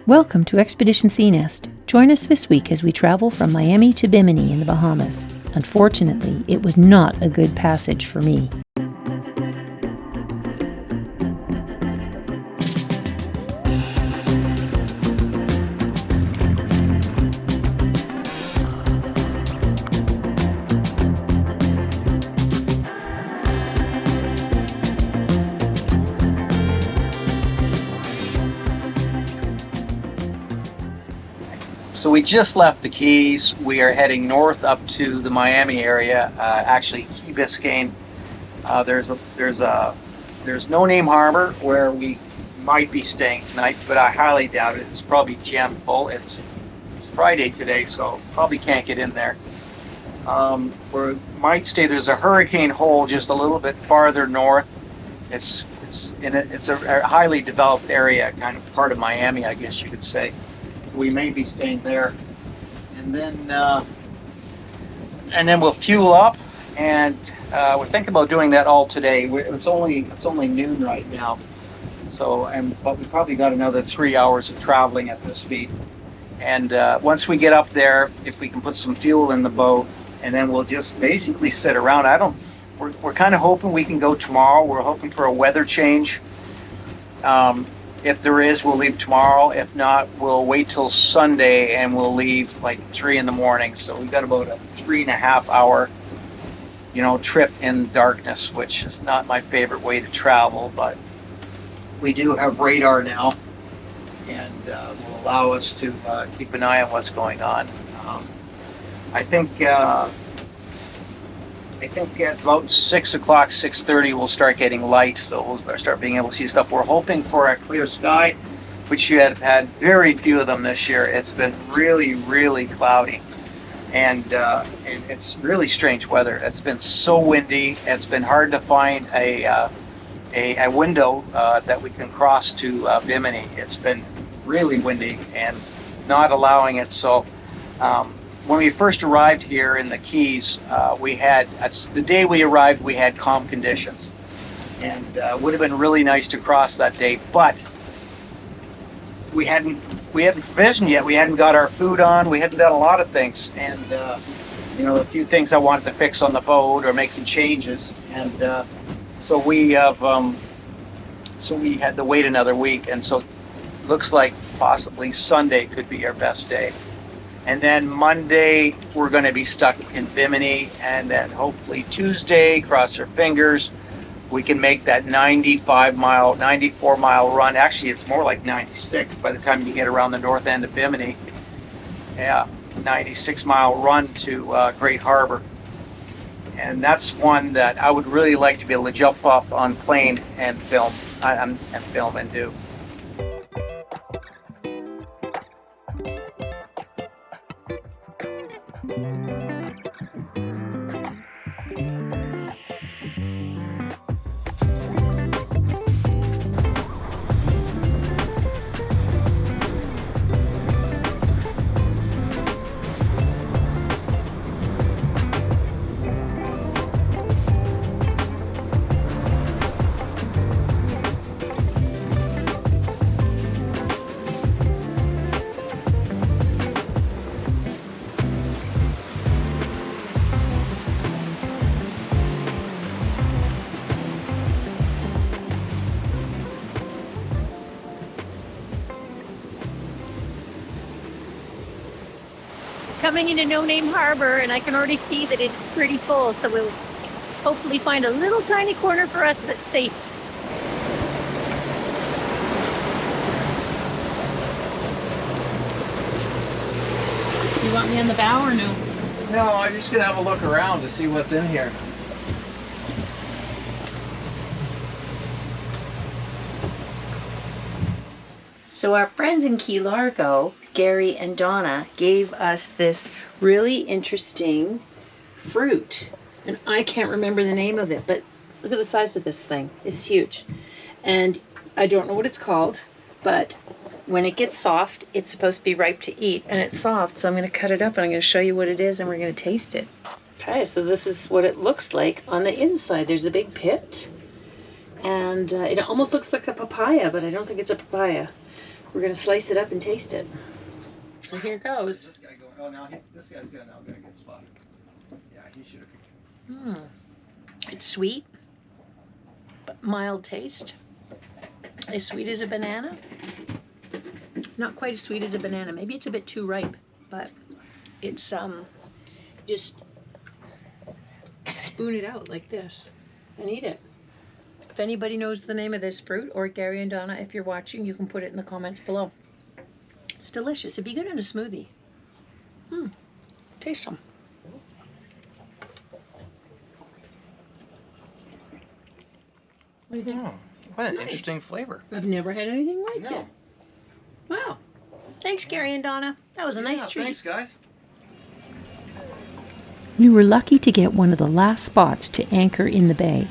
Welcome to Expedition Sea Nest. Join us this week as we travel from Miami to Bimini in the Bahamas. Unfortunately, it was not a good passage for me. So we just left the Keys. We are heading north up to the Miami area, actually Key Biscayne. There's No Name Harbor where we might be staying tonight, but I highly doubt it. It's probably jammed full. It's Friday today, so probably can't get in there. We might stay. There's a hurricane hole just a little bit farther north. It's a highly developed area, kind of part of Miami, I guess you could say. We may be staying there, and then we'll fuel up, and we're thinking about doing that all today. It's only noon right now, but we probably got another 3 hours of traveling at this speed. And once we get up there, if we can put some fuel in the boat, and then we'll just basically sit around. We're kind of hoping we can go tomorrow. We're hoping for a weather change. If there is, we'll leave tomorrow. If not, we'll wait till Sunday and we'll leave like 3 in the morning. So we've got about a 3.5 hour, trip in darkness, which is not my favorite way to travel, but we do have radar now, and will allow us to keep an eye on what's going on. I think at about 6 o'clock, 6:30, we'll start getting light, so we'll start being able to see stuff. We're hoping for a clear sky, which you have had very few of them this year. It's been really, really cloudy, and it's really strange weather. It's been so windy. It's been hard to find a window that we can cross to Bimini. It's been really windy and not allowing it. So when we first arrived here in the Keys, the day we arrived, we had calm conditions, and it would have been really nice to cross that day, but we hadn't provisioned yet. We hadn't got our food on. We hadn't done a lot of things, and a few things I wanted to fix on the boat or make some changes, and so we had to wait another week, and so it looks like possibly Sunday could be our best day. And then Monday, we're going to be stuck in Bimini. And then hopefully Tuesday, cross our fingers, we can make that 94 mile run. Actually, it's more like 96 by the time you get around the north end of Bimini. Yeah, 96-mile run to Great Harbor. And that's one that I would really like to be able to jump up on plane and film and do. Coming into No Name Harbor, and I can already see that it's pretty full, so we'll hopefully find a little tiny corner for us that's safe. You want me on the bow or no? No, I'm just gonna have a look around to see what's in here. So our friends in Key Largo, Gary and Donna, gave us this really interesting fruit. And I can't remember the name of it, but look at the size of this thing. It's huge. And I don't know what it's called, but when it gets soft, it's supposed to be ripe to eat. And it's soft, so I'm going to cut it up and I'm going to show you what it is and we're going to taste it. Okay, so this is what it looks like on the inside. There's a big pit. And it almost looks like a papaya, but I don't think it's a papaya. We're gonna slice it up and taste it. So here goes. This guy going, oh, now this guy's now gonna get spotted. Yeah, he should have. It's sweet, but mild taste. As sweet as a banana. Not quite as sweet as a banana. Maybe it's a bit too ripe, but it's just spoon it out like this and eat it. If anybody knows the name of this fruit, or Gary and Donna, if you're watching, you can put it in the comments below. It's delicious. It'd be good in a smoothie. Taste some. What do you think? Oh, what an Nice. interesting flavor. I've never had anything like No. it. Wow. Thanks, Gary and Donna. That was a nice treat. Thanks, guys. We were lucky to get one of the last spots to anchor in the bay.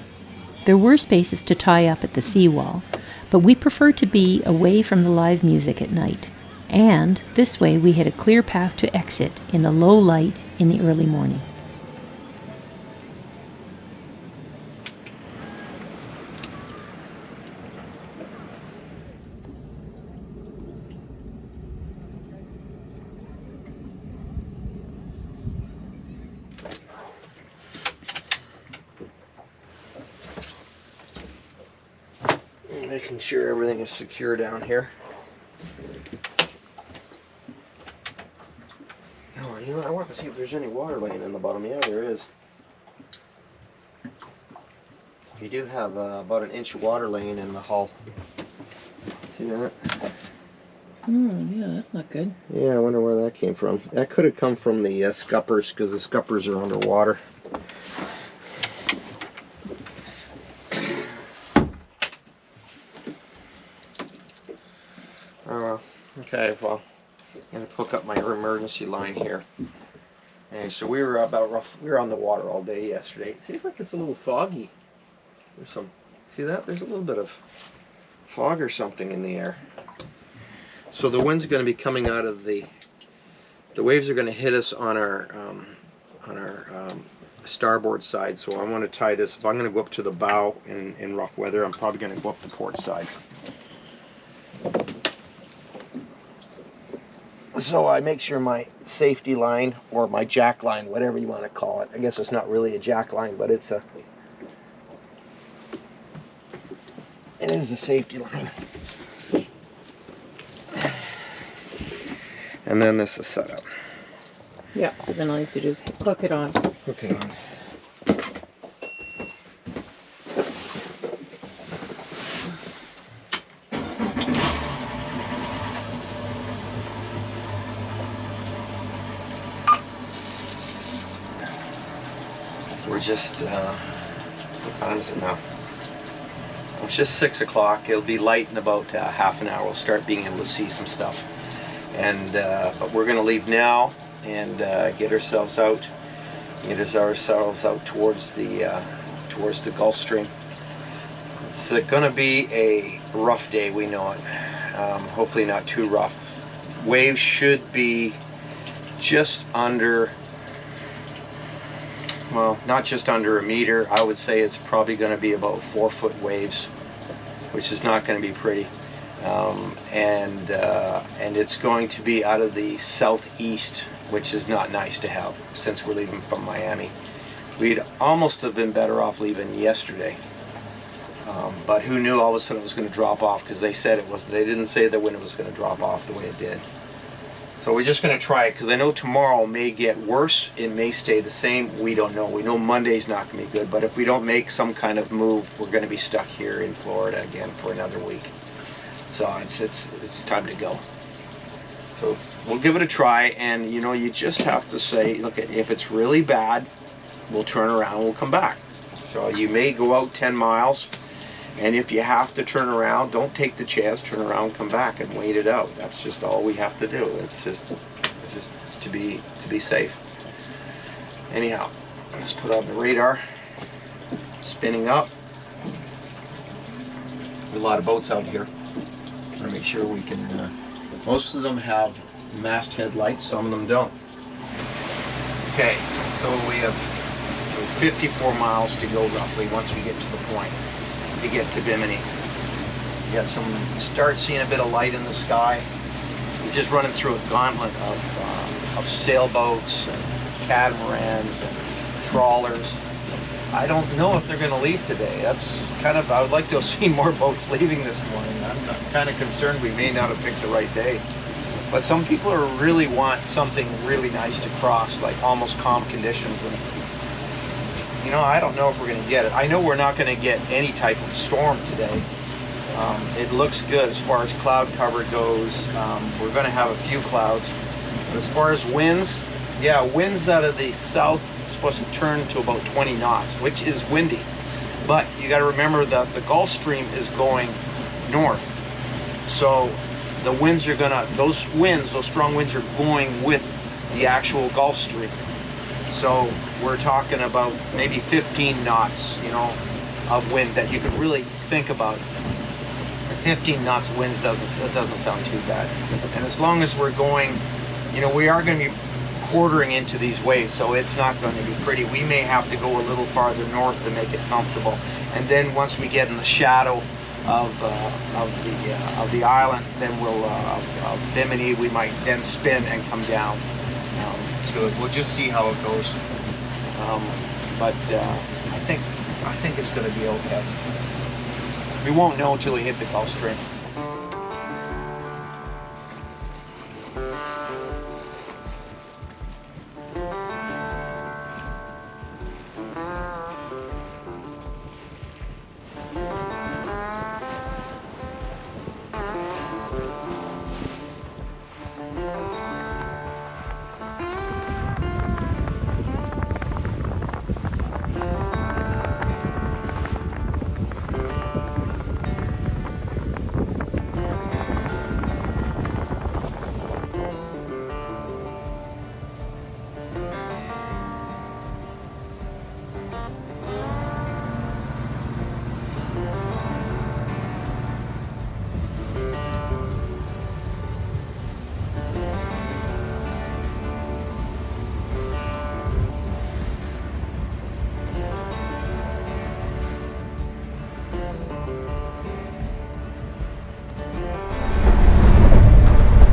There were spaces to tie up at the seawall, but we preferred to be away from the live music at night. And this way we had a clear path to exit in the low light in the early morning. Making sure everything is secure down here. Oh, you know, I want to see if there's any water laying in the bottom. Yeah, there is. You do have about an inch of water laying in the hull. See that? Yeah, that's not good. Yeah, I wonder where that came from. That could have come from the scuppers, because the scuppers are underwater. Okay, well, I'm gonna hook up my emergency line here. And so we were we were on the water all day yesterday. It seems like it's a little foggy. There's some, see that? There's a little bit of fog or something in the air. So the wind's going to be coming out of the waves are going to hit us on our starboard side. So I want to tie this. If I'm going to go up to the bow in rough weather, I'm probably going to go up the port side. So I make sure my safety line, or my jack line, whatever you want to call it. I guess it's not really a jack line, but it is a safety line. And then this is set up. Yeah, so then all you have to do is hook it on. Hook it on. We're just, what time is it now? It's just 6 o'clock. It'll be light in about half an hour. We'll start being able to see some stuff. And but we're going to leave now and get ourselves out towards the Gulf Stream. It's going to be a rough day, we know it. Hopefully not too rough. Waves should be just under, well, not just under a meter. I would say it's probably going to be about 4-foot waves, which is not going to be pretty. And it's going to be out of the southeast, which is not nice to have since we're leaving from Miami. We'd almost have been better off leaving yesterday, but who knew all of a sudden it was going to drop off, because they said it was. They didn't say that when it was going to drop off the way it did. So we're just going to try it, because I know tomorrow may get worse. It may stay the same. We don't know. We know Monday's not going to be good, but if we don't make some kind of move, we're going to be stuck here in Florida again for another week. So it's time to go. So we'll give it a try, and you know, you just have to say, look, if it's really bad, we'll turn around and we'll come back. So you may go out 10 miles, and if you have to turn around, don't take the chance, turn around, come back and wait it out. That's just all we have to do. It's just to be safe. Anyhow, let's put on the radar. Spinning up. A lot of boats out here. Trying to make sure we can, most of them have masthead lights, some of them don't. Okay, so we have 54 miles to go roughly once we get to the point to get to Bimini. You got some, start seeing a bit of light in the sky. We're just running through a gauntlet of sailboats and catamarans and trawlers. I don't know if they're going to leave today. That's kind of, I would like to have seen more boats leaving this morning. I'm kind of concerned we may not have picked the right day. But some people really want something really nice to cross, like almost calm conditions. And you know, I don't know if we're going to get it. I know we're not going to get any type of storm today. It looks good as far as cloud cover goes. We're going to have a few clouds. But as far as winds, yeah, winds out of the south supposed to turn to about 20 knots, which is windy. But you got to remember that the Gulf Stream is going north. So the winds are gonna, those strong winds are going with the actual Gulf Stream. So we're talking about maybe 15 knots, you know, of wind that you could really think about. 15 knots of winds doesn't sound too bad. And as long as we're going, you know, we are going to be quartering into these waves, so it's not going to be pretty. We may have to go a little farther north to make it comfortable. And then once we get in the shadow of the island, then we'll Bimini, we might then spin and come down to it. We'll just see how it goes. But I think it's going to be okay. We won't know until we hit the Gulf Stream.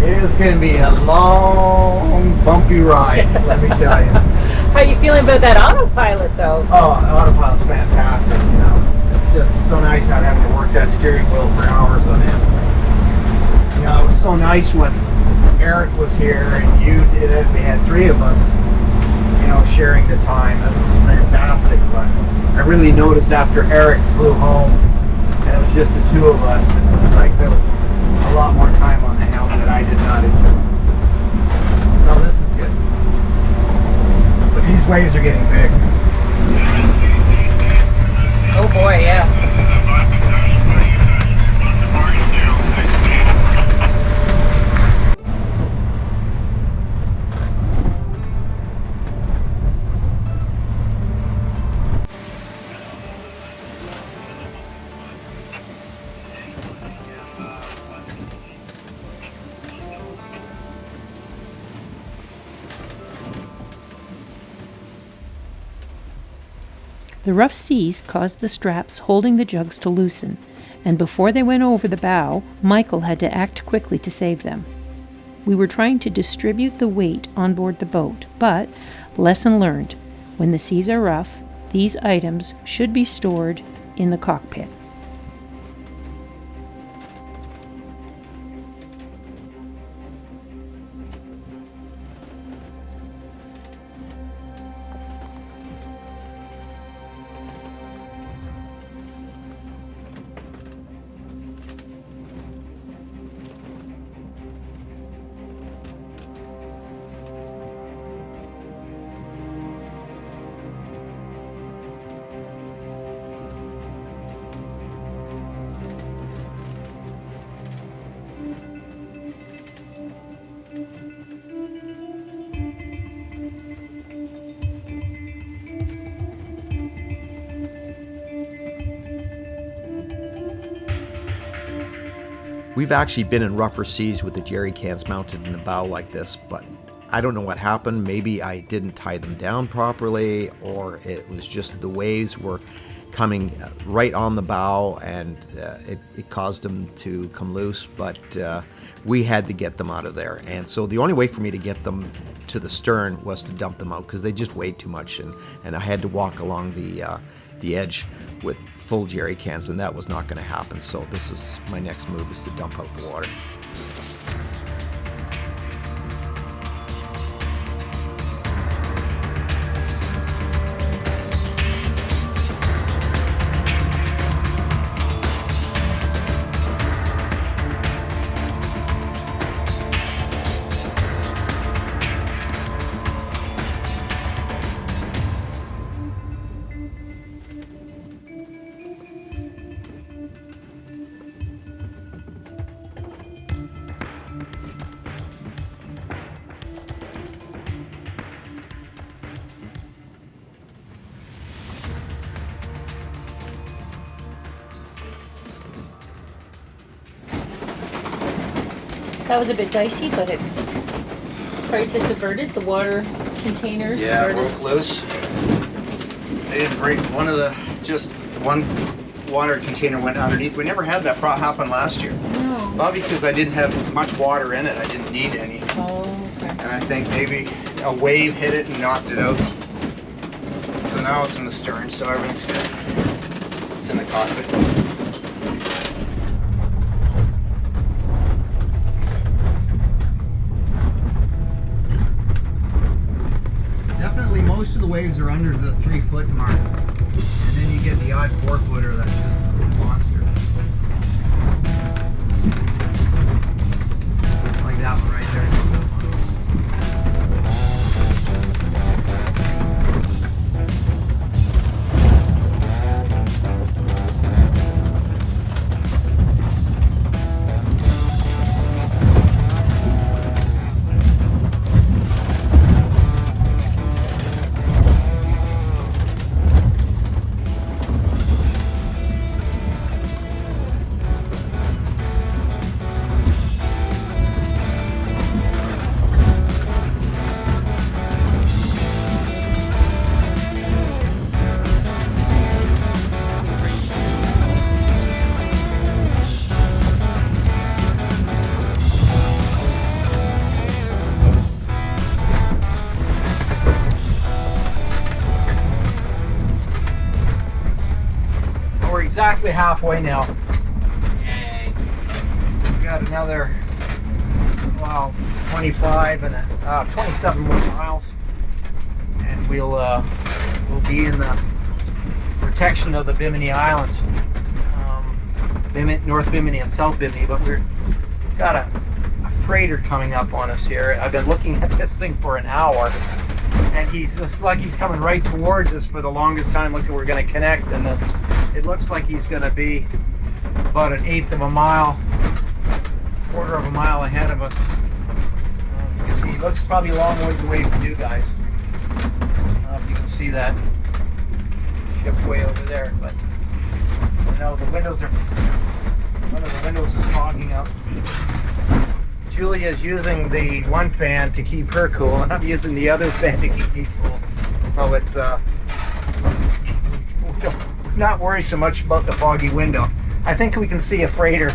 It's going to be a long, bumpy ride, let me tell you. How are you feeling about that autopilot, though? Oh, autopilot's fantastic, you know. It's just so nice not having to work that steering wheel for hours on end. You know, it was so nice when Eric was here and you did it. We had three of us, you know, sharing the time. It was fantastic, but I really noticed after Eric flew home and it was just the two of us, it was like there was a lot more time on the helm that I did not enjoy. So this is good. But these waves are getting big. Oh boy, yeah. The rough seas caused the straps holding the jugs to loosen, and before they went over the bow, Michael had to act quickly to save them. We were trying to distribute the weight on board the boat, but, lesson learned, when the seas are rough, these items should be stored in the cockpit. We've actually been in rougher seas with the jerry cans mounted in the bow like this, but I don't know what happened. Maybe I didn't tie them down properly, or it was just the waves were coming right on the bow, and it caused them to come loose, but we had to get them out of there. And so the only way for me to get them to the stern was to dump them out, because they just weighed too much, and I had to walk along the edge with full jerry cans, and that was not going to happen. So this is my next move, is to dump out the water. That was a bit dicey, but it's crisis averted. The water containers broke loose. They didn't break. Just one water container went underneath. We never had that happen last year. No. Well, because I didn't have much water in it. I didn't need any. Oh, okay. And I think maybe a wave hit it and knocked it out. So now it's in the stern, so everything's good. It's in the cockpit. Definitely most of the waves are under the 3-foot mark. And then you get the odd 4-footer that's just a monster. Like that one right there. Exactly halfway now. Yay. We got another, 25 and 27 more miles, and we'll be in the protection of the Bimini Islands, North Bimini and South Bimini. But we've got a freighter coming up on us here. I've been looking at this thing for an hour, and it's like he's coming right towards us for the longest time. Look, we're going to connect, and it looks like he's going to be about an eighth of a mile, quarter of a mile ahead of us. You can see he looks probably a long ways away from you guys. I don't know if you can see that ship way over there, but you know, the windows are, one of the windows is fogging up. Julia's using the one fan to keep her cool, and I'm using the other fan to keep me cool. So it's not worry so much about the foggy window. I think we can see a freighter.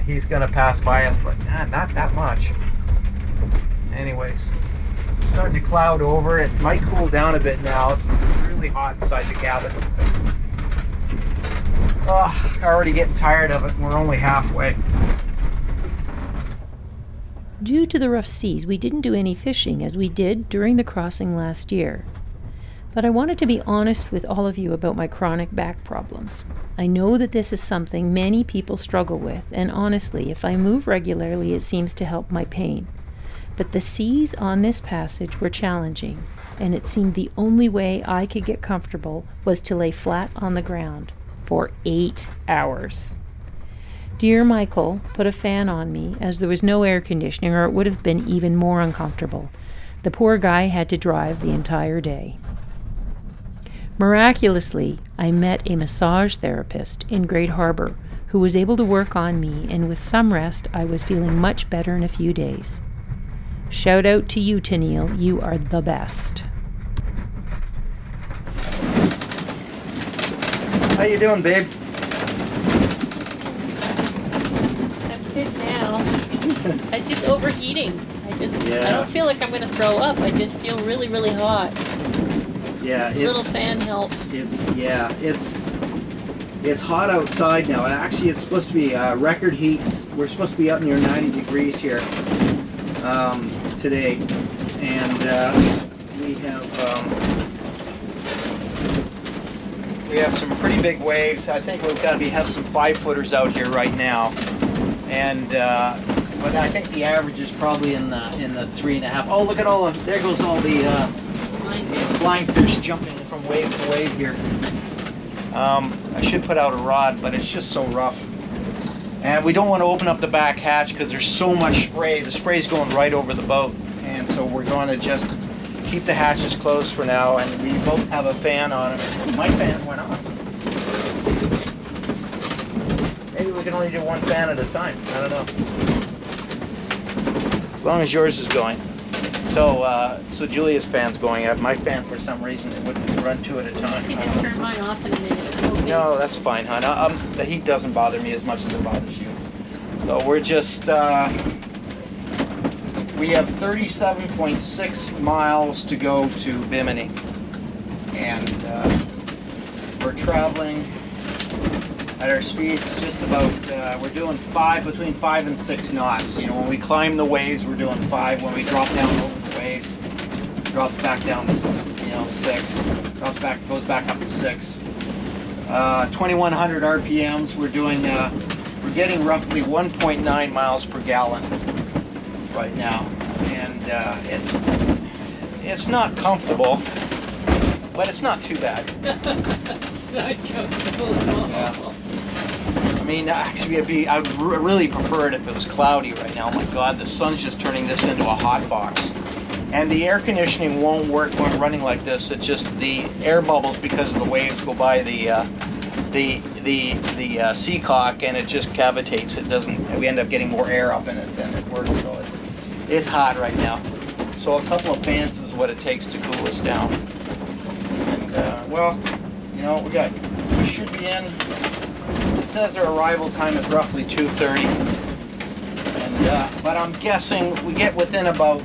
He's gonna pass by us, but not that much. Anyways, it's starting to cloud over. It might cool down a bit now. It's really hot inside the cabin. Oh, already getting tired of it, and we're only halfway. Due to the rough seas, we didn't do any fishing as we did during the crossing last year. But I wanted to be honest with all of you about my chronic back problems. I know that this is something many people struggle with, and honestly, if I move regularly, it seems to help my pain. But the seas on this passage were challenging, and it seemed the only way I could get comfortable was to lay flat on the ground for 8 hours. Dear Michael put a fan on me as there was no air conditioning, or it would have been even more uncomfortable. The poor guy had to drive the entire day. Miraculously, I met a massage therapist in Great Harbor who was able to work on me, and with some rest, I was feeling much better in a few days. Shout out to you, Tennille. You are the best. you doing, babe? I'm good now. It's just overheating. I Yeah. don't feel like I'm gonna throw up. I just feel really, really hot. Yeah, A little fan helps. It's hot outside now, and actually it's supposed to be record heats. We're supposed to be up near 90 degrees here today, and we have some pretty big waves. I think we've got to have some 5-footers out here right now, and but I think the average is probably in the 3.5. Oh, look at there goes all the blind fish jumping from wave to wave here. I should put out a rod, but it's just so rough. And we don't want to open up the back hatch because there's so much spray. The spray's going right over the boat. And so we're going to just keep the hatches closed for now. And we both have a fan on it. My fan went on. Maybe we can only do one fan at a time. I don't know. As long as yours is going. So Julia's fan's going up. My fan, for some reason, it wouldn't run 2 at a time. I can just turn mine off in a minute. I'm okay. No, that's fine, hon. The heat doesn't bother me as much as it bothers you. So we're just, we have 37.6 miles to go to Bimini. And we're traveling at our speeds just about, we're doing between 5 and 6 knots. You know, when we climb the waves, we're doing 5. When we drop down over the waves, drop back down to 6. Goes back up to 6. 2,100 RPMs. We're getting roughly 1.9 miles per gallon right now, and it's not comfortable, but it's not too bad. It's not comfortable at all. Yeah. I mean, actually, I would really prefer it if it was cloudy right now. Oh my God, the sun's just turning this into a hot box. And the air conditioning won't work when running like this. It's just the air bubbles, because of the waves, go by the seacock, and it just cavitates. It doesn't. We end up getting more air up in it than it works. So it's hot right now. So a couple of fans is what it takes to cool us down. And well, we should be in. It says our arrival time is roughly 2:30. And but I'm guessing we get within about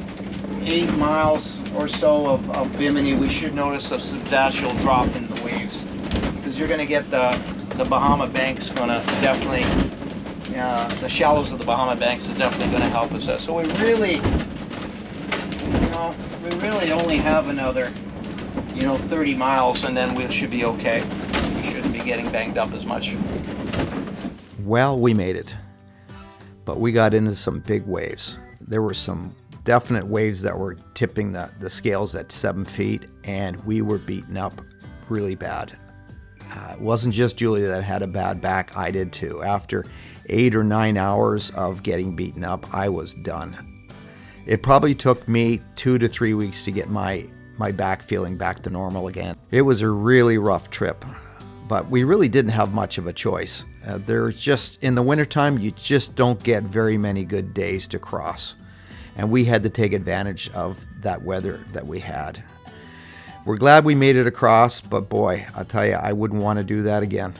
8 miles or so of Bimini, we should notice a substantial drop in the waves, because you're going to get the Bahama Banks going to definitely, the shallows of the Bahama Banks is definitely going to help us out. So we really only have another 30 miles, and then we should be okay. We shouldn't be getting banged up as much. Well, we made it, but we got into some big waves. There were some definite waves that were tipping the scales at 7 feet, and we were beaten up really bad. It wasn't just Julia that had a bad back, I did too. After 8 or 9 hours of getting beaten up, I was done. It probably took me 2 to 3 weeks to get my back feeling back to normal again. It was a really rough trip, but we really didn't have much of a choice. There's just, in the wintertime, you just don't get very many good days to cross. And we had to take advantage of that weather that we had. We're glad we made it across, but boy, I'll tell you, I wouldn't want to do that again.